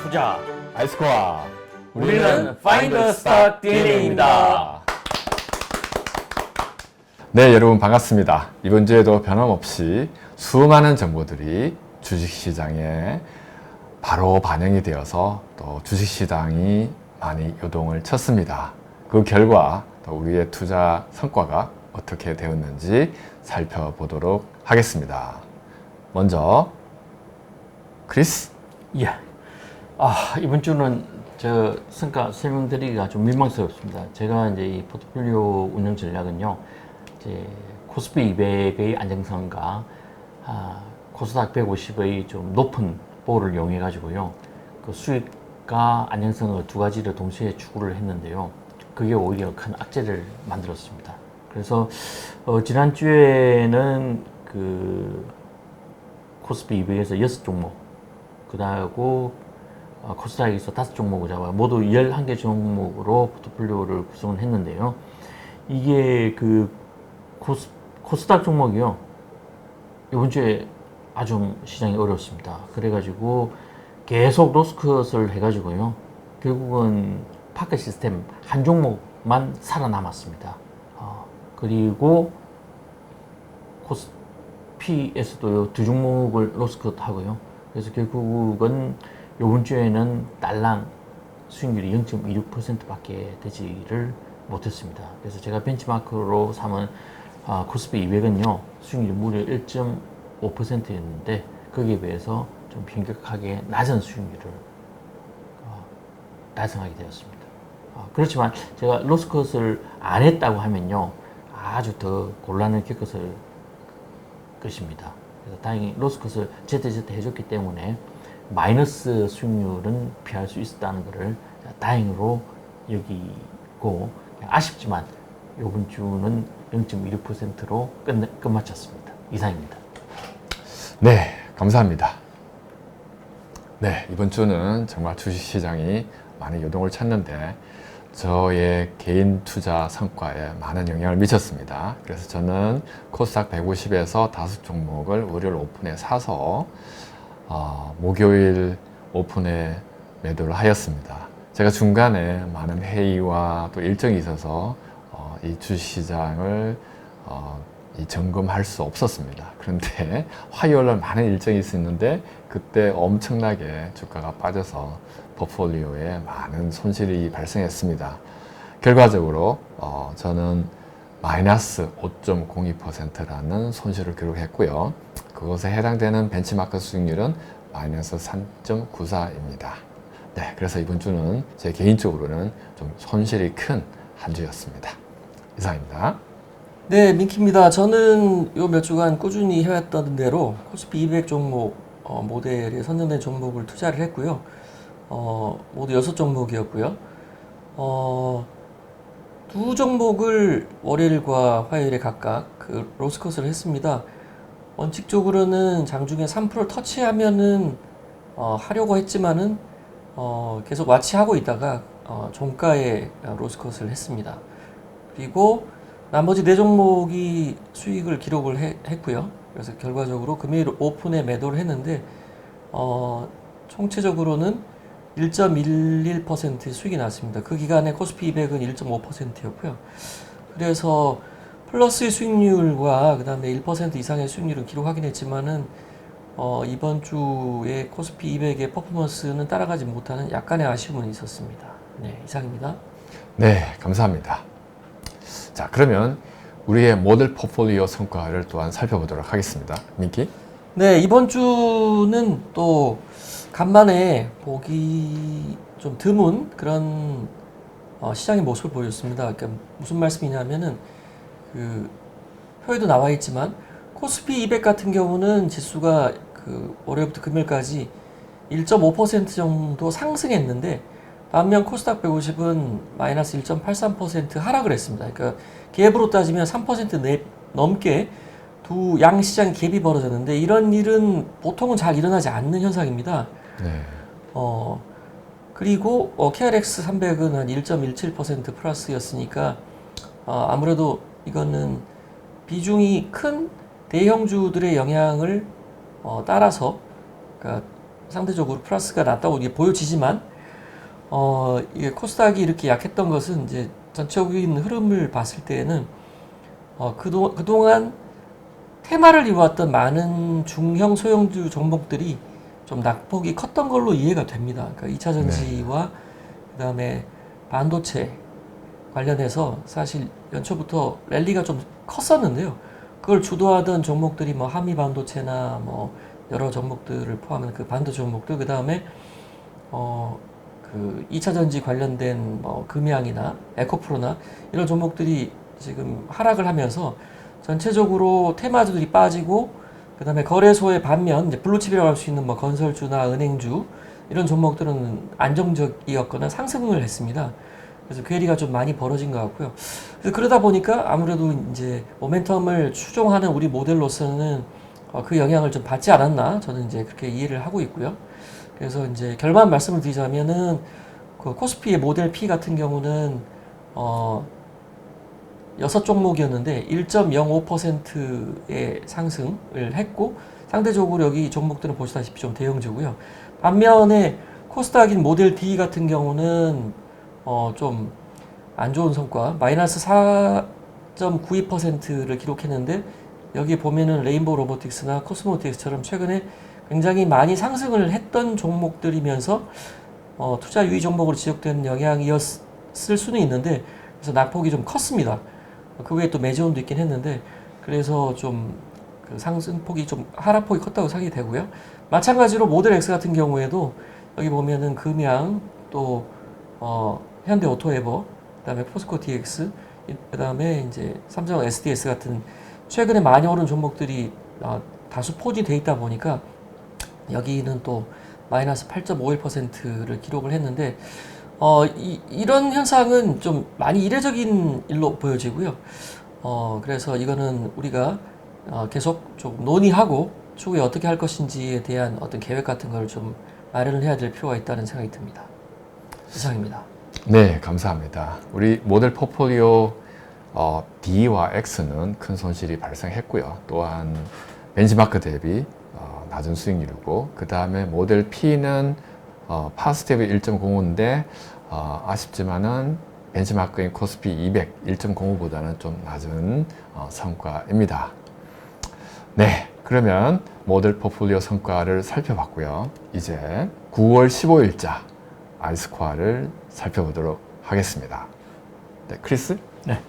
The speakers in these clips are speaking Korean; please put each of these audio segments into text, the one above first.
투자 아이스코어. 우리는 Find the Stock DNA입니다. 네, 여러분 반갑습니다. 이번 주에도 변함없이 수많은 정보들이 주식시장에 바로 반영이 되어서 또 주식시장이 많이 요동을 쳤습니다. 그 결과 또 우리의 투자 성과가 어떻게 되었는지 살펴보도록 하겠습니다. 먼저 크리스. 예. 이번 주는 저 성과 설명드리기가 좀 민망스럽습니다. 제가 이제 이 포트폴리오 운영 전략은요, 이제 코스피 200의 안정성과 코스닥 150의 좀 높은 보호를 이용해 가지고요, 그 수익과 안정성을 두 가지를 동시에 추구를 했는데요, 그게 오히려 큰 악재를 만들었습니다. 그래서 지난주에는 그 코스피 200에서 6종목, 그다음에 코스닥에서 5종목을 잡아 모두 11개 종목으로 포트폴리오를 구성을 했는데요. 이게 그 코스닥 종목이요, 이번 주에 아주 시장이 어려웠습니다. 그래가지고 계속 로스컷을 해가지고요, 결국은 파크 시스템 한 종목만 살아남았습니다. 그리고 코스피에서도 두 종목을 로스컷 하고요. 그래서 결국은 이번 주에는 딸랑 수익률이 0.26% 밖에 되지를 못했습니다. 그래서 제가 벤치마크로 삼은 코스피 200은요, 수익률이 무려 1.5%였는데 거기에 비해서 좀 변격하게 낮은 수익률을 달성하게 되었습니다. 그렇지만 제가 로스컷을 안 했다고 하면요, 아주 더 곤란을 겪었을 것입니다. 그래서 다행히 로스컷을 제때제때 해줬기 때문에 마이너스 수익률은 피할 수 있었다는 것을 다행으로 여기고, 아쉽지만 이번 주는 0.26%로 끝마쳤습니다. 이상입니다. 네, 감사합니다. 네, 이번 주는 정말 주식시장이 많이 요동을 쳤는데 저의 개인 투자 성과에 많은 영향을 미쳤습니다. 그래서 저는 코스닥 150에서 5종목을 월요일 오픈에 사서 목요일 오픈에 매도를 하였습니다. 제가 중간에 많은 회의와 또 일정이 있어서 이 주식시장을 점검할 수 없었습니다. 그런데 화요일날 많은 일정이 있었는데 그때 엄청나게 주가가 빠져서 포트폴리오에 많은 손실이 발생했습니다. 결과적으로 저는 마이너스 5.02%라는 손실을 기록했고요. 그것에 해당되는 벤치마크 수익률은 마이너스 3.94입니다. 네, 그래서 이번 주는 제 개인적으로는 좀 손실이 큰 한 주였습니다. 이상입니다. 네, 민키입니다. 저는 요 몇 주간 꾸준히 해왔던 대로 코스피 200 종목 모델에 선정된 종목을 투자를 했고요. 모두 6종목이었고요. 두 종목을 월요일과 화요일에 각각 그 로스컷을 했습니다. 원칙적으로는 장중에 3% 터치하면은 하려고 했지만은 계속 와치하고 있다가 종가에 로스컷을 했습니다. 그리고 나머지 4종목이 수익을 기록을 했고요. 그래서 결과적으로 금요일 오픈에 매도를 했는데 총체적으로는 1.11% 수익이 났습니다. 그 기간에 코스피 200은 1.5%였고요. 그래서 플러스의 수익률과 그 다음에 1% 이상의 수익률을 기록하긴 했지만은 이번 주에 코스피 200의 퍼포먼스는 따라가지 못하는 약간의 아쉬움은 있었습니다. 네, 이상입니다. 네, 감사합니다. 자, 그러면 우리의 모델 포트폴리오 성과를 또한 살펴보도록 하겠습니다. 민키? 네, 이번 주는 또 간만에 보기 좀 드문 그런 시장의 모습을 보였습니다. 그러니까 무슨 말씀이냐면은 그 표에도 나와 있지만 코스피 200 같은 경우는 지수가 그 월요일부터 금요일까지 1.5% 정도 상승했는데 반면 코스닥 150은 마이너스 1.83% 하락을 했습니다. 그러니까 갭으로 따지면 3% 넘게 두 양 시장 갭이 벌어졌는데 이런 일은 보통은 잘 일어나지 않는 현상입니다. 네. 그리고 KRX 300은 한 1.17% 플러스였으니까 아무래도 이거는 비중이 큰 대형주들의 영향을 따라서, 그러니까 상대적으로 플러스가 났다고 이게 보여지지만 이게 코스닥이 이렇게 약했던 것은 이제 전체적인 흐름을 봤을 때에는 그동안 테마를 이루었던 많은 중형 소형주 종목들이 좀 낙폭이 컸던 걸로 이해가 됩니다. 그러니까 2차 전지와 그다음에 반도체 관련해서 사실 연초부터 랠리가 좀 컸었는데요. 그걸 주도하던 종목들이 뭐 한미 반도체나 뭐 여러 종목들을 포함한 그 반도체 종목들, 그다음에 그 2차 전지 관련된 뭐 금양이나 에코프로나 이런 종목들이 지금 하락을 하면서 전체적으로 테마주들이 빠지고, 그다음에 거래소의 반면 이제 블루칩이라고 할 수 있는 뭐 건설주나 은행주 이런 종목들은 안정적이었거나 상승을 했습니다. 그래서 괴리가 좀 많이 벌어진 것 같고요. 그래서 그러다 보니까 아무래도 이제 모멘텀을 추종하는 우리 모델로서는 그 영향을 좀 받지 않았나, 저는 이제 그렇게 이해를 하고 있고요. 그래서 이제 결말 말씀을 드리자면은 그 코스피의 모델 P 같은 경우는 6종목이었는데 1.05%의 상승을 했고, 상대적으로 여기 종목들은 보시다시피 좀 대형주고요. 반면에 코스닥인 모델 D 같은 경우는 좀 안 좋은 성과, 마이너스 4.92%를 기록했는데, 여기 보면은 레인보우 로보틱스나 코스모틱스처럼 최근에 굉장히 많이 상승을 했던 종목들이면서 투자 유의 종목으로 지적된 영향이었을 수는 있는데, 그래서 낙폭이 좀 컸습니다. 그 외에 또 매지온도 있긴 했는데, 그래서 좀 그 상승폭이 좀 하락폭이 컸다고 생각이 되고요. 마찬가지로 모델 X 같은 경우에도 여기 보면은 금양, 또 현대 오토에버, 그다음에 포스코 DX, 그다음에 이제 삼성 SDS 같은 최근에 많이 오른 종목들이 다수 포진돼 있다 보니까 여기는 또 마이너스 8.51%를 기록을 했는데, 이런 현상은 좀 많이 이례적인 일로 보여지고요. 그래서 이거는 우리가 계속 좀 논의하고 추후에 어떻게 할 것인지에 대한 어떤 계획 같은 걸 좀 마련을 해야 될 필요가 있다는 생각이 듭니다. 이상입니다. 네, 감사합니다. 우리 모델 포트폴리오 D와 X는 큰 손실이 발생했고요. 또한 벤치마크 대비 낮은 수익률이고, 그 다음에 모델 P는 파스티브 1.05인데 아쉽지만은 벤치마크인 코스피 200 1.05보다는 좀 낮은 성과입니다. 네, 그러면 모델 포트폴리오 성과를 살펴봤고요. 이제 9월 15일자 아이스코어를 살펴보도록 하겠습니다. 네, 크리스? 네.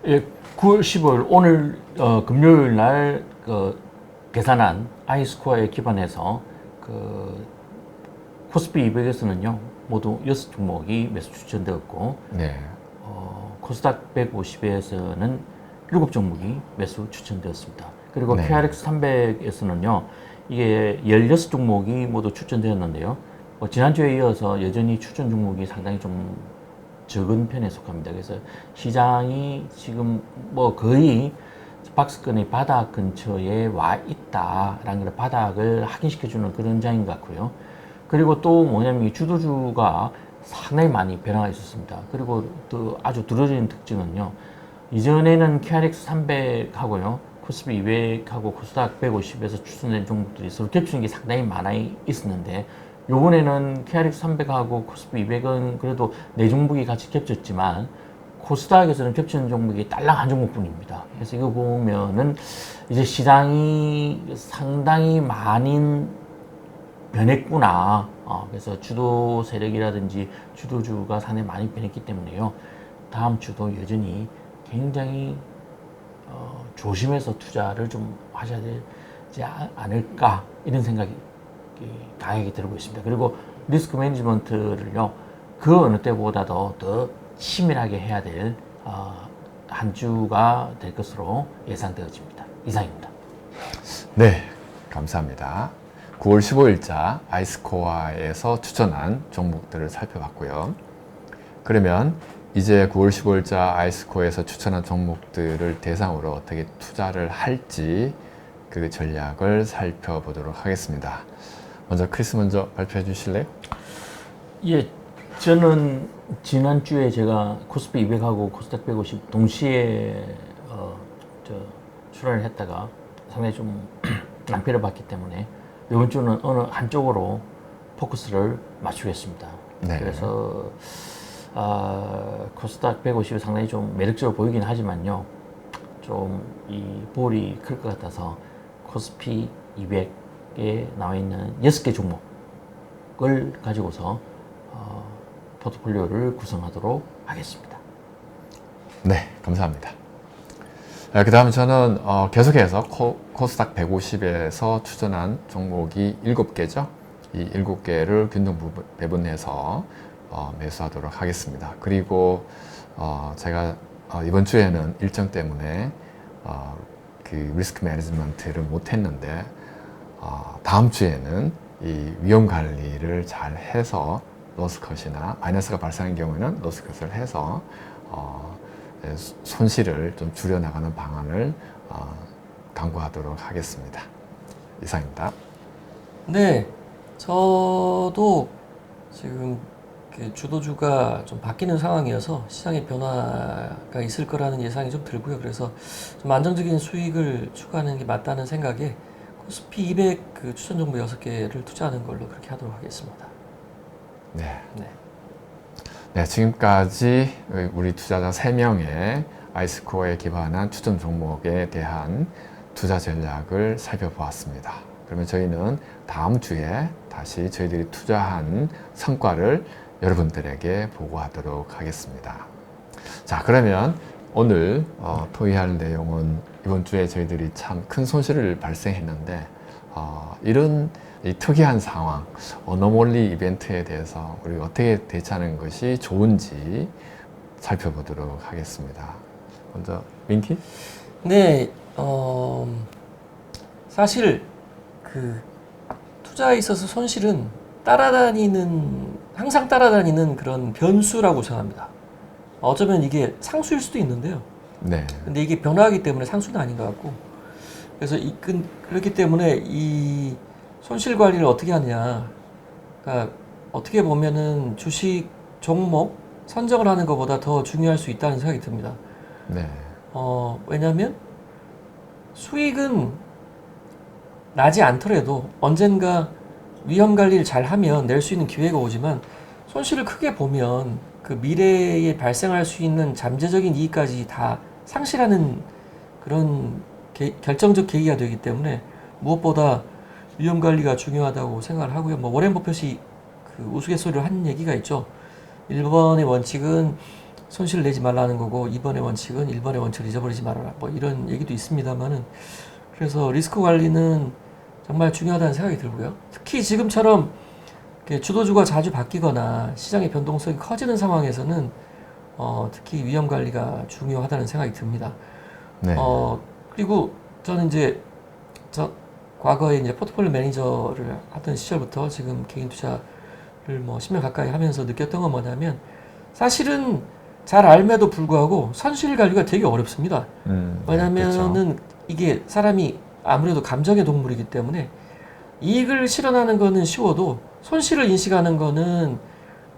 예, 9월 15일 오늘 금요일 날 계산한 아이스코어에 기반해서 코스피 200에서는요 모두 6종목이 매수 추천되었고, 네. 코스닥 150에서는 7종목이 매수 추천되었습니다. 그리고 네. KRX 300에서는요 이게 16종목이 모두 추천되었는데요. 지난주에 이어서 여전히 추천 종목이 상당히 좀 적은 편에 속합니다. 그래서 시장이 지금 뭐 거의 박스권의 바닥 근처에 와 있다라는 걸 바닥을 확인시켜주는 그런 장인 것 같고요. 그리고 또 뭐냐면 이 주도주가 상당히 많이 변화가 있었습니다. 그리고 또 아주 두드러지는 특징은요. 이전에는 KRX 300하고요. 코스피 200하고 코스닥 150에서 추천된 종목들이 서로 겹치는 게 상당히 많아 있었는데, 요번에는 KRX 300하고 코스피 200은 그래도 4종목이 같이 겹쳤지만 코스닥에서는 겹치는 종목이 딸랑 한 종목뿐입니다. 그래서 이거 보면은 이제 시장이 상당히 많이 변했구나. 그래서 주도 세력이라든지 주도주가 상당히 많이 변했기 때문에요. 다음 주도 여전히 굉장히 조심해서 투자를 좀 하셔야 되지 않을까, 이런 생각이 강하게 들고 있습니다. 그리고 리스크 매니지먼트를요 그 어느 때보다도 더 치밀하게 해야 될 한 주가 될 것으로 예상되어집니다. 이상입니다. 네, 감사합니다. 9월 15일자 아이스코어에서 추천한 종목들을 살펴봤고요. 그러면 이제 9월 15일자 아이스코어에서 추천한 종목들을 대상으로 어떻게 투자를 할지 그 전략을 살펴보도록 하겠습니다. 먼저 크리스 먼저 발표해 주실래요? 예, 저는 지난주에 제가 코스피 200하고 코스닥 150 동시에 출하를 했다가 상당히 좀 낭패를 봤기 때문에 이번 주는 어느 한쪽으로 포커스를 맞추겠습니다. 네. 그래서 코스닥 150이 상당히 좀 매력적으로 보이긴 하지만요. 좀 이 볼이 클 것 같아서 코스피 200에 나와 있는 6개 종목을 가지고서 포트폴리오를 구성하도록 하겠습니다. 네, 감사합니다. 그 다음 저는 계속해서 코스닥 150에서 추천한 종목이 7개죠. 이 7개를 균등 배분해서 매수하도록 하겠습니다. 그리고 제가 이번 주에는 일정 때문에 그 리스크 매니지먼트를 못했는데 다음 주에는 이 위험 관리를 잘 해서 로스컷이나 마이너스가 발생한 경우에는 로스컷을 해서 손실을 좀 줄여나가는 방안을 강구하도록 하겠습니다. 이상입니다. 네, 저도 지금 주도주가 좀 바뀌는 상황이어서 시장의 변화가 있을 거라는 예상이 좀 들고요. 그래서 좀 안정적인 수익을 추구하는 게 맞다는 생각에 코스피 200 그 추천 종목 6개를 투자하는 걸로 그렇게 하도록 하겠습니다. 네. 네. 네, 지금까지 우리 투자자 3명의 아이스코어에 기반한 추천 종목에 대한 투자 전략을 살펴보았습니다. 그러면 저희는 다음 주에 다시 저희들이 투자한 성과를 여러분들에게 보고하도록 하겠습니다. 자, 그러면 오늘 토의할 내용은 이번 주에 저희들이 참 큰 손실을 발생했는데 이런 이 특이한 상황, 어노멀리 이벤트에 대해서 우리가 어떻게 대처하는 것이 좋은지 살펴보도록 하겠습니다. 먼저 민키? 네, 사실 그 투자에 있어서 손실은 항상 따라다니는 그런 변수라고 생각합니다. 어쩌면 이게 상수일 수도 있는데요. 네. 근데 이게 변화하기 때문에 상수는 아닌 것 같고, 그래서 그렇기 때문에 이 손실 관리를 어떻게 하느냐, 그러니까 어떻게 보면은 주식 종목 선정을 하는 것보다 더 중요할 수 있다는 생각이 듭니다. 네. 왜냐하면 수익은 나지 않더라도 언젠가 위험 관리를 잘 하면 낼 수 있는 기회가 오지만 손실을 크게 보면 그 미래에 발생할 수 있는 잠재적인 이익까지 다 상실하는 그런 결정적 계기가 되기 때문에 무엇보다 위험 관리가 중요하다고 생각을 하고요. 뭐 워렌 버핏이 그 우스갯소리로 한 얘기가 있죠. 1번의 원칙은 손실을 내지 말라는 거고 2번의 원칙은 1번의 원칙을 잊어버리지 말아라. 뭐 이런 얘기도 있습니다만은, 그래서 리스크 관리는 정말 중요하다는 생각이 들고요. 특히 지금처럼 주도주가 자주 바뀌거나 시장의 변동성이 커지는 상황에서는 특히 위험 관리가 중요하다는 생각이 듭니다. 네. 그리고 저는 과거에 이제 포트폴리오 매니저를 하던 시절부터 지금 개인 투자를 뭐 10년 가까이 하면서 느꼈던 건 뭐냐면, 사실은 잘 알매도 불구하고 손실 관리가 되게 어렵습니다. 왜냐면은 이게 사람이 아무래도 감정의 동물이기 때문에 이익을 실현하는 거는 쉬워도 손실을 인식하는 거는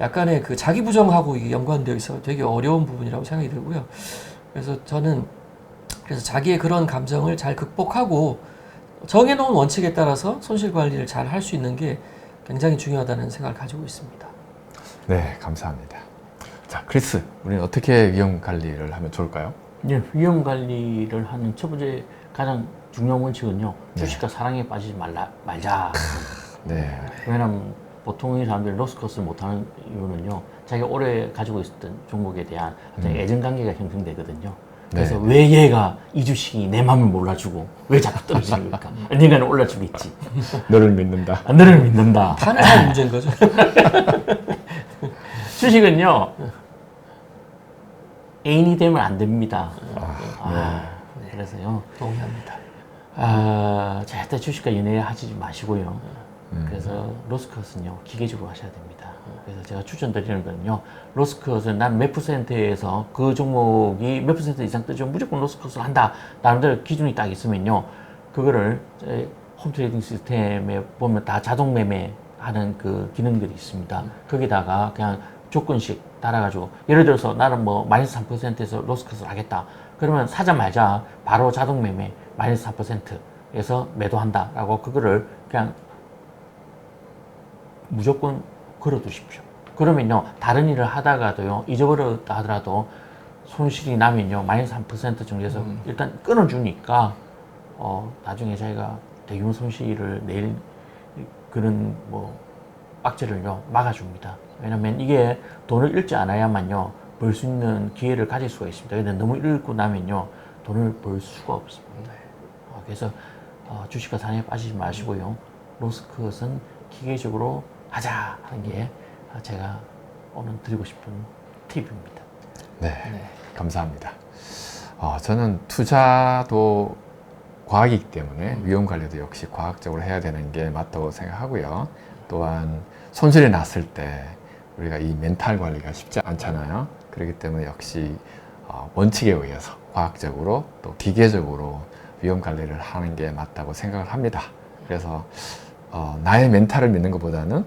약간의 그 자기 부정하고 이게 연관되어 있어 되게 어려운 부분이라고 생각이 들고요. 그래서 저는 자기의 그런 감정을 잘 극복하고 정해놓은 원칙에 따라서 손실 관리를 잘 할 수 있는 게 굉장히 중요하다는 생각을 가지고 있습니다. 네, 감사합니다. 자, 크리스, 우리는 어떻게 위험 관리를 하면 좋을까요? 네, 위험 관리를 하는 첫 번째 가장 중요한 원칙은요. 주식과 사랑에 빠지지 말자. 네. 왜냐하면 보통의 사람들이 로스컷을 못하는 이유는요. 자기가 오래 가지고 있었던 종목에 대한 어떤 애정관계가 형성되거든요. 그래서 네. 왜 얘가 이 주식이 내 마음을 몰라주고 왜 자꾸 떨어지는 걸까? 언젠가는 올라올 수 있지. 너를 믿는다. 너를 믿는다. 하는 문제인 거죠. 주식은요. 애인이 되면 안 됩니다. 네. 그래서요. 동의합니다. 절대 주식과 연애하지 마시고요. 그래서 로스컷은요 기계적으로 하셔야 됩니다. 그래서 제가 추천드리는 거는요, 로스컷은 난 몇 %에서 그 종목이 몇 % 이상 뜨죠 무조건 로스컷을 한다. 나름대로 기준이 딱 있으면요, 그거를 홈트레이딩 시스템에 보면 다 자동 매매하는 그 기능들이 있습니다. 거기다가 그냥 조건식 달아가지고, 예를 들어서 나는 뭐 마이너스 3%에서 로스컷을 하겠다. 그러면 사자마자 바로 자동 매매 마이너스 4%에서 매도한다라고 그거를 그냥 무조건 걸어두십시오. 그러면요, 다른 일을 하다가도요, 잊어버렸다 하더라도 손실이 나면요, 마이너스 3% 정도에서 일단 끊어주니까, 나중에 자기가 대규모 손실을 낼 그런 뭐, 악재를요, 막아줍니다. 왜냐면 이게 돈을 잃지 않아야만요, 벌 수 있는 기회를 가질 수가 있습니다. 근데 너무 잃고 나면요, 돈을 벌 수가 없습니다. 그래서 주식과 산에 빠지지 마시고요. 로스컷은 기계적으로 하자 하는 게 제가 오늘 드리고 싶은 팁입니다. 네, 감사합니다. 저는 투자도 과학이기 때문에 위험 관리도 역시 과학적으로 해야 되는 게 맞다고 생각하고요. 또한 손실이 났을 때 우리가 이 멘탈 관리가 쉽지 않잖아요. 그렇기 때문에 역시 원칙에 의해서 과학적으로 또 기계적으로 위험 관리를 하는 게 맞다고 생각을 합니다. 그래서 나의 멘탈을 믿는 것보다는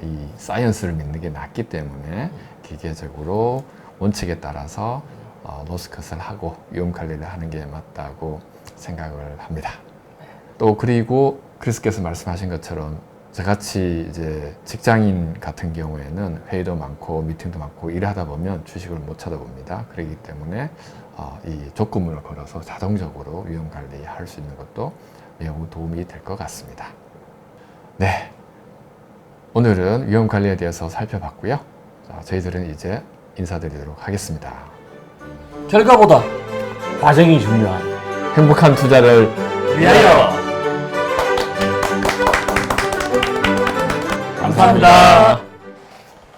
이 사이언스를 믿는 게 낫기 때문에 기계적으로 원칙에 따라서 로스컷을 하고 위험 관리를 하는 게 맞다고 생각을 합니다. 또 그리고 크리스께서 말씀하신 것처럼 저같이 이제 직장인 같은 경우에는 회의도 많고 미팅도 많고 일하다 보면 주식을 못 쳐다봅니다. 그렇기 때문에 이 적금을 걸어서 자동적으로 위험 관리할 수 있는 것도 매우 도움이 될 것 같습니다. 네, 오늘은 위험 관리에 대해서 살펴봤고요. 자, 저희들은 이제 인사드리도록 하겠습니다. 결과보다 과정이 중요한 행복한 투자를 위하여! 감사합니다.